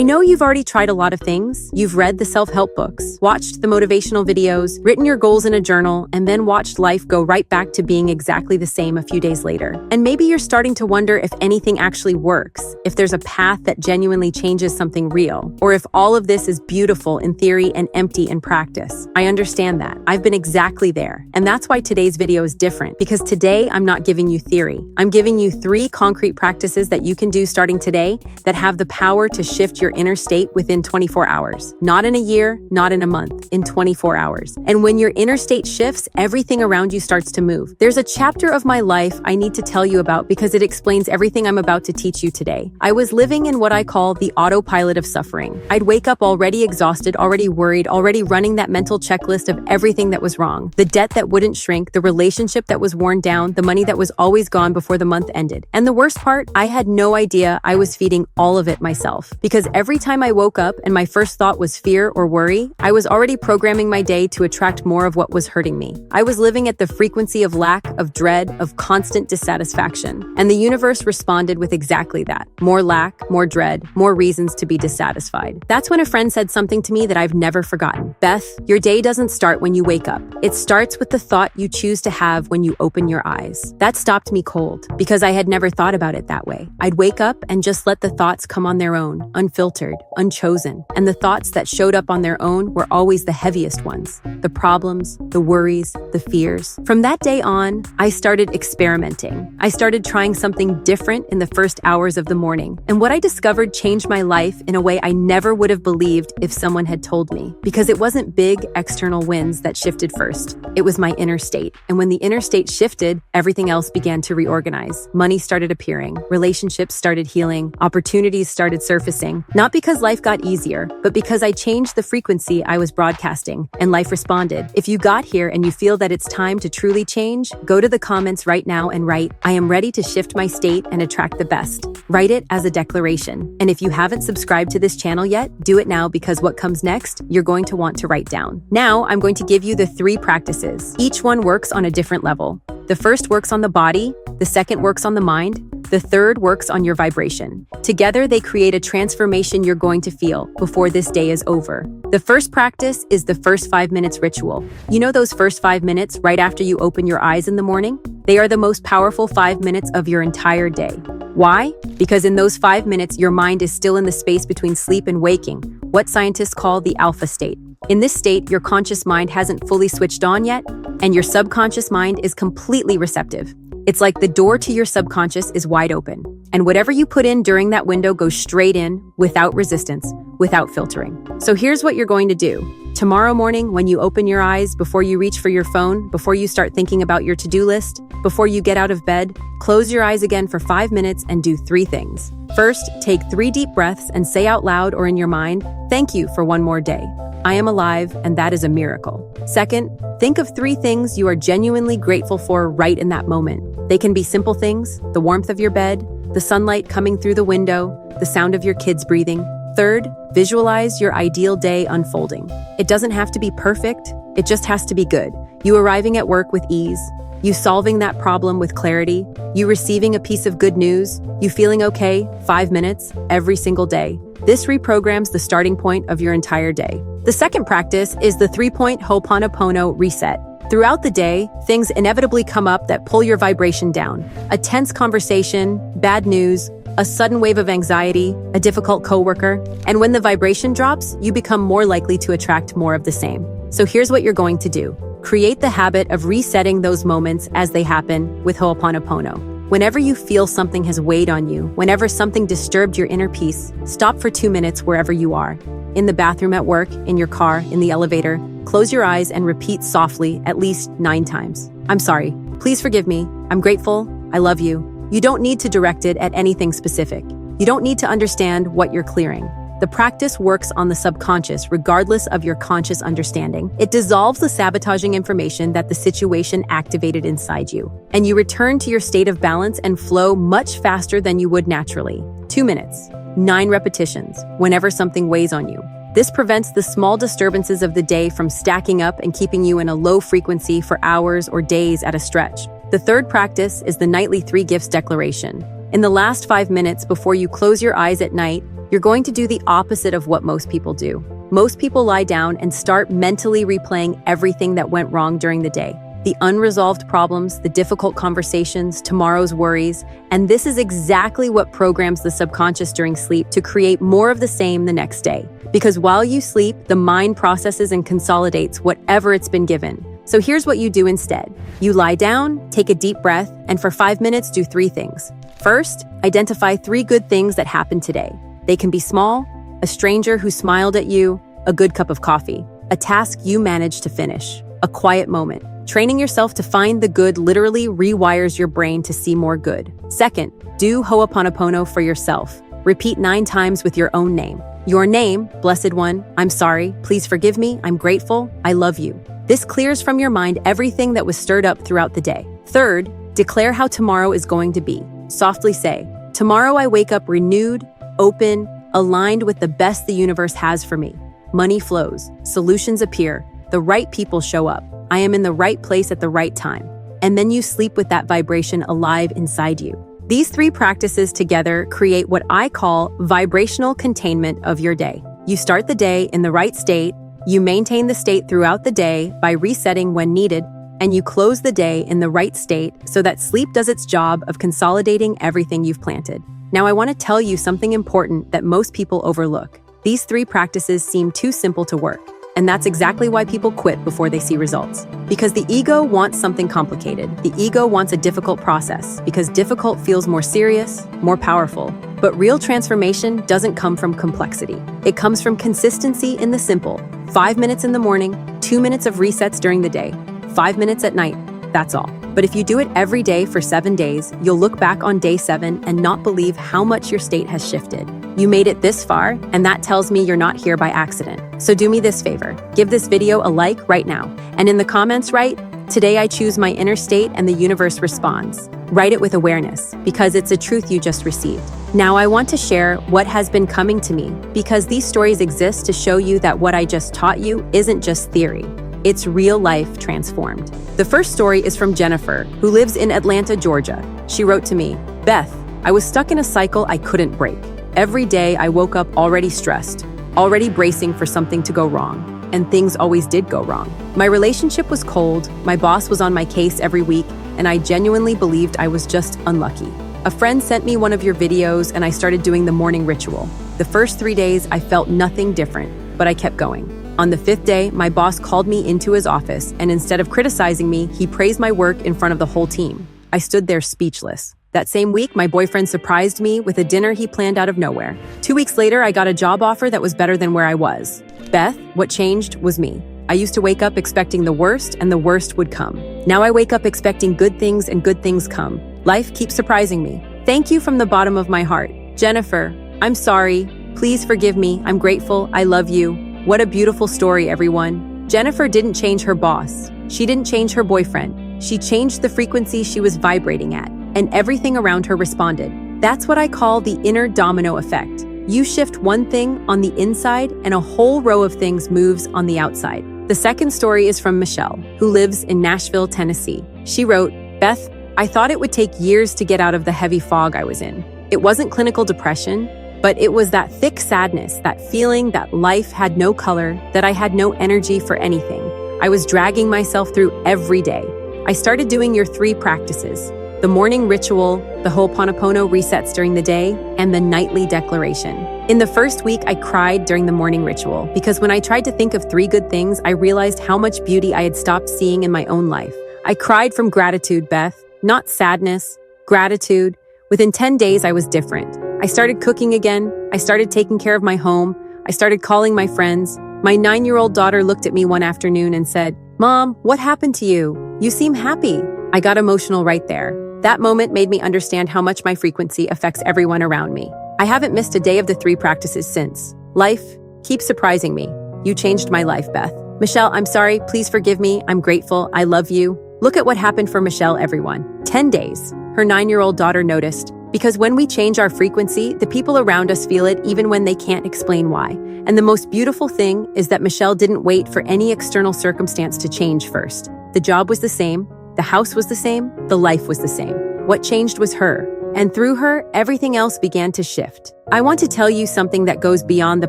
I know you've already tried a lot of things. You've read the self-help books, watched the motivational videos, written your goals in a journal, and then watched life go right back to being exactly the same a few days later. And maybe you're starting to wonder if anything actually works, if there's a path that genuinely changes something real, or if all of this is beautiful in theory and empty in practice. I understand that. I've been exactly there. And that's why today's video is different, because today I'm not giving you theory. I'm giving you 3 concrete practices that you can do starting today that have the power to shift your inner state within 24 hours. Not in a year, not in a month, in 24 hours. And when your inner state shifts, everything around you starts to move. There's a chapter of my life I need to tell you about because it explains everything I'm about to teach you today. I was living in what I call the autopilot of suffering. I'd wake up already exhausted, already worried, already running that mental checklist of everything that was wrong. The debt that wouldn't shrink, the relationship that was worn down, the money that was always gone before the month ended. And the worst part, I had no idea I was feeding all of it myself. Because every time I woke up and my first thought was fear or worry, I was already programming my day to attract more of what was hurting me. I was living at the frequency of lack, of dread, of constant dissatisfaction. And the universe responded with exactly that. More lack, more dread, more reasons to be dissatisfied. That's when a friend said something to me that I've never forgotten. Beth, your day doesn't start when you wake up. It starts with the thought you choose to have when you open your eyes. That stopped me cold because I had never thought about it that way. I'd wake up and just let the thoughts come on their own, unfiltered, unchosen. And the thoughts that showed up on their own were always the heaviest ones. The problems, the worries, the fears. From that day on, I started experimenting. I started trying something different in the first hours of the morning. And what I discovered changed my life in a way I never would have believed if someone had told me. Because it wasn't big external wins that shifted first. It was my inner state. And when the inner state shifted, everything else began to reorganize. Money started appearing. Relationships started healing. Opportunities started surfacing. Not because life got easier, but because I changed the frequency I was broadcasting, and life responded. If you got here and you feel that it's time to truly change, go to the comments right now and write, "I am ready to shift my state and attract the best." Write it as a declaration. And if you haven't subscribed to this channel yet, do it now, because what comes next, you're going to want to write down. Now, I'm going to give you the 3 practices. Each one works on a different level. The first works on the body, the second works on the mind, the third works on your vibration. Together, they create a transformation you're going to feel before this day is over. The first practice is the first 5 minutes ritual. You know those first 5 minutes right after you open your eyes in the morning? They are the most powerful 5 minutes of your entire day. Why? Because in those 5 minutes, your mind is still in the space between sleep and waking, what scientists call the alpha state. In this state, your conscious mind hasn't fully switched on yet, and your subconscious mind is completely receptive. It's like the door to your subconscious is wide open, and whatever you put in during that window goes straight in, without resistance, without filtering. So here's what you're going to do. Tomorrow morning, when you open your eyes, before you reach for your phone, before you start thinking about your to-do list, before you get out of bed, close your eyes again for 5 minutes and do 3 things. First, take 3 deep breaths and say out loud or in your mind, "Thank you for one more day. I am alive, and that is a miracle." Second, think of 3 things you are genuinely grateful for right in that moment. They can be simple things: the warmth of your bed, the sunlight coming through the window, the sound of your kids breathing. Third, visualize your ideal day unfolding. It doesn't have to be perfect, it just has to be good. You arriving at work with ease, you solving that problem with clarity, you receiving a piece of good news, you feeling okay 5 minutes every single day. This reprograms the starting point of your entire day. The second practice is the 3-point Ho'oponopono reset. Throughout the day, things inevitably come up that pull your vibration down. A tense conversation, bad news, a sudden wave of anxiety, a difficult coworker. And when the vibration drops, you become more likely to attract more of the same. So here's what you're going to do. Create the habit of resetting those moments as they happen with Ho'oponopono. Whenever you feel something has weighed on you, whenever something disturbed your inner peace, stop for 2 minutes wherever you are. In the bathroom at work, in your car, in the elevator, close your eyes and repeat softly at least 9 times. "I'm sorry. Please forgive me. I'm grateful. I love you." You don't need to direct it at anything specific. You don't need to understand what you're clearing. The practice works on the subconscious regardless of your conscious understanding. It dissolves the sabotaging information that the situation activated inside you, and you return to your state of balance and flow much faster than you would naturally. 2 minutes, 9 repetitions, whenever something weighs on you. This prevents the small disturbances of the day from stacking up and keeping you in a low frequency for hours or days at a stretch. The third practice is the nightly 3 gifts declaration. In the last 5 minutes before you close your eyes at night, You're going to do the opposite of what most people do. Most people lie down and start mentally replaying everything that went wrong during the day. The unresolved problems, the difficult conversations, tomorrow's worries, and this is exactly what programs the subconscious during sleep to create more of the same the next day. Because while you sleep, the mind processes and consolidates whatever it's been given. So here's what you do instead. You lie down, take a deep breath, and for 5 minutes do 3 things. First, identify 3 good things that happened today. They can be small: a stranger who smiled at you, a good cup of coffee, a task you managed to finish, a quiet moment. Training yourself to find the good literally rewires your brain to see more good. Second, do Ho'oponopono for yourself. Repeat 9 times with your own name. Your name, blessed one, I'm sorry, please forgive me, I'm grateful, I love you. This clears from your mind everything that was stirred up throughout the day. Third, declare how tomorrow is going to be. Softly say, tomorrow I wake up renewed, open, aligned with the best the universe has for me. Money flows, solutions appear, the right people show up. I am in the right place at the right time. And then you sleep with that vibration alive inside you. These 3 practices together create what I call vibrational containment of your day. You start the day in the right state, you maintain the state throughout the day by resetting when needed, and you close the day in the right state so that sleep does its job of consolidating everything you've planted. Now I want to tell you something important that most people overlook. These 3 practices seem too simple to work. And that's exactly why people quit before they see results. Because the ego wants something complicated. The ego wants a difficult process because difficult feels more serious, more powerful. But real transformation doesn't come from complexity. It comes from consistency in the simple. 5 minutes in the morning, 2 minutes of resets during the day, 5 minutes at night. That's all. But if you do it every day for 7 days, you'll look back on day 7 and not believe how much your state has shifted. You made it this far, and that tells me you're not here by accident. So do me this favor. Give this video a like right now. And in the comments write, today I choose my inner state and the universe responds. Write it with awareness, because it's a truth you just received. Now I want to share what has been coming to me, because these stories exist to show you that what I just taught you isn't just theory. It's real life transformed. The first story is from Jennifer, who lives in Atlanta, Georgia. She wrote to me, Beth, I was stuck in a cycle I couldn't break. Every day I woke up already stressed, already bracing for something to go wrong, and things always did go wrong. My relationship was cold, my boss was on my case every week, and I genuinely believed I was just unlucky. A friend sent me one of your videos and I started doing the morning ritual. The first 3 days I felt nothing different, but I kept going. On the 5th day, my boss called me into his office, and instead of criticizing me, he praised my work in front of the whole team. I stood there speechless. That same week, my boyfriend surprised me with a dinner he planned out of nowhere. 2 weeks later, I got a job offer that was better than where I was. Beth, what changed was me. I used to wake up expecting the worst, and the worst would come. Now I wake up expecting good things, and good things come. Life keeps surprising me. Thank you from the bottom of my heart. Jennifer, I'm sorry. Please forgive me. I'm grateful. I love you. What a beautiful story, everyone. Jennifer didn't change her boss. She didn't change her boyfriend. She changed the frequency she was vibrating at, and everything around her responded. That's what I call the inner domino effect. You shift one thing on the inside, and a whole row of things moves on the outside. The second story is from Michelle, who lives in Nashville, Tennessee. She wrote, Beth, I thought it would take years to get out of the heavy fog I was in. It wasn't clinical depression, but it was that thick sadness, that feeling that life had no color, that I had no energy for anything. I was dragging myself through every day. I started doing your 3 practices: the morning ritual, the Ho'oponopono resets during the day, and the nightly declaration. In the first week, I cried during the morning ritual because when I tried to think of 3 good things, I realized how much beauty I had stopped seeing in my own life. I cried from gratitude, Beth, not sadness, gratitude. Within 10 days, I was different. I started cooking again. I started taking care of my home. I started calling my friends. My 9-year-old daughter looked at me one afternoon and said, Mom, what happened to you? You seem happy. I got emotional right there. That moment made me understand how much my frequency affects everyone around me. I haven't missed a day of the 3 practices since. Life keeps surprising me. You changed my life, Beth. Michelle, I'm sorry. Please forgive me. I'm grateful. I love you. Look at what happened for Michelle, everyone. 10 days. Her 9-year-old daughter noticed. Because when we change our frequency, the people around us feel it even when they can't explain why. And the most beautiful thing is that Michelle didn't wait for any external circumstance to change first. The job was the same, the house was the same, the life was the same. What changed was her. And through her, everything else began to shift. I want to tell you something that goes beyond the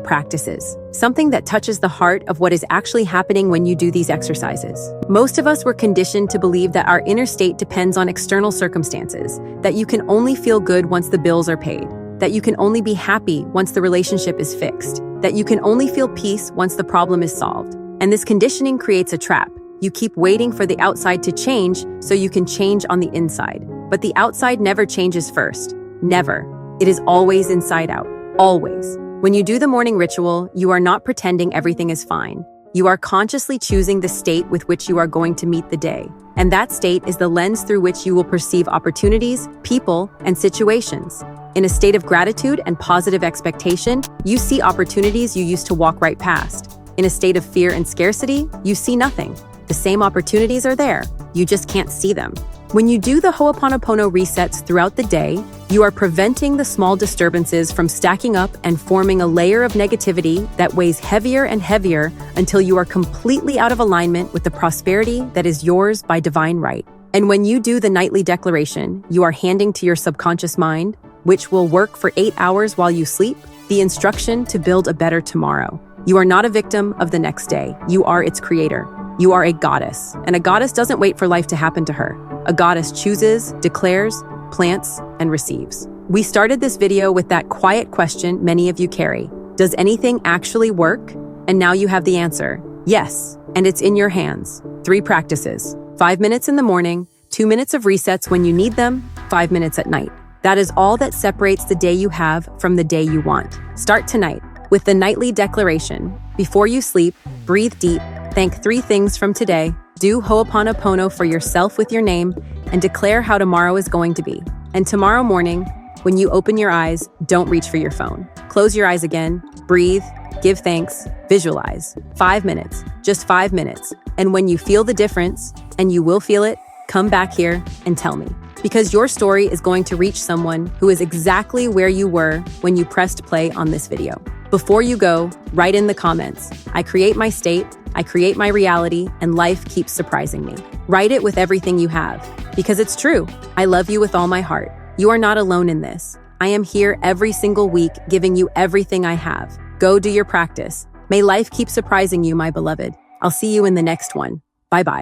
practices, something that touches the heart of what is actually happening when you do these exercises. Most of us were conditioned to believe that our inner state depends on external circumstances, that you can only feel good once the bills are paid, that you can only be happy once the relationship is fixed, that you can only feel peace once the problem is solved. And this conditioning creates a trap. You keep waiting for the outside to change so you can change on the inside. But the outside never changes first. Never. It is always inside out. Always. When you do the morning ritual, you are not pretending everything is fine. You are consciously choosing the state with which you are going to meet the day. And that state is the lens through which you will perceive opportunities, people, and situations. In a state of gratitude and positive expectation, you see opportunities you used to walk right past. In a state of fear and scarcity, you see nothing. The same opportunities are there. You just can't see them. When you do the Ho'oponopono resets throughout the day, you are preventing the small disturbances from stacking up and forming a layer of negativity that weighs heavier and heavier until you are completely out of alignment with the prosperity that is yours by divine right. And when you do the nightly declaration, you are handing to your subconscious mind, which will work for 8 hours while you sleep, the instruction to build a better tomorrow. You are not a victim of the next day. You are its creator. You are a goddess, and a goddess doesn't wait for life to happen to her. A goddess chooses, declares, plants, and receives. We started this video with that quiet question many of you carry. Does anything actually work? And now you have the answer. Yes, and it's in your hands. 3 practices. 5 minutes in the morning, 2 minutes of resets when you need them, 5 minutes at night. That is all that separates the day you have from the day you want. Start tonight with the nightly declaration. Before you sleep, breathe deep. Thank 3 things from today. Do Ho'oponopono for yourself with your name and declare how tomorrow is going to be. And tomorrow morning, when you open your eyes, don't reach for your phone. Close your eyes again, breathe, give thanks, visualize. 5 minutes, just 5 minutes. And when you feel the difference, and you will feel it, come back here and tell me. Because your story is going to reach someone who is exactly where you were when you pressed play on this video. Before you go, write in the comments, I create my state, I create my reality, and life keeps surprising me. Write it with everything you have, because it's true. I love you with all my heart. You are not alone in this. I am here every single week giving you everything I have. Go do your practice. May life keep surprising you, my beloved. I'll see you in the next one. Bye-bye.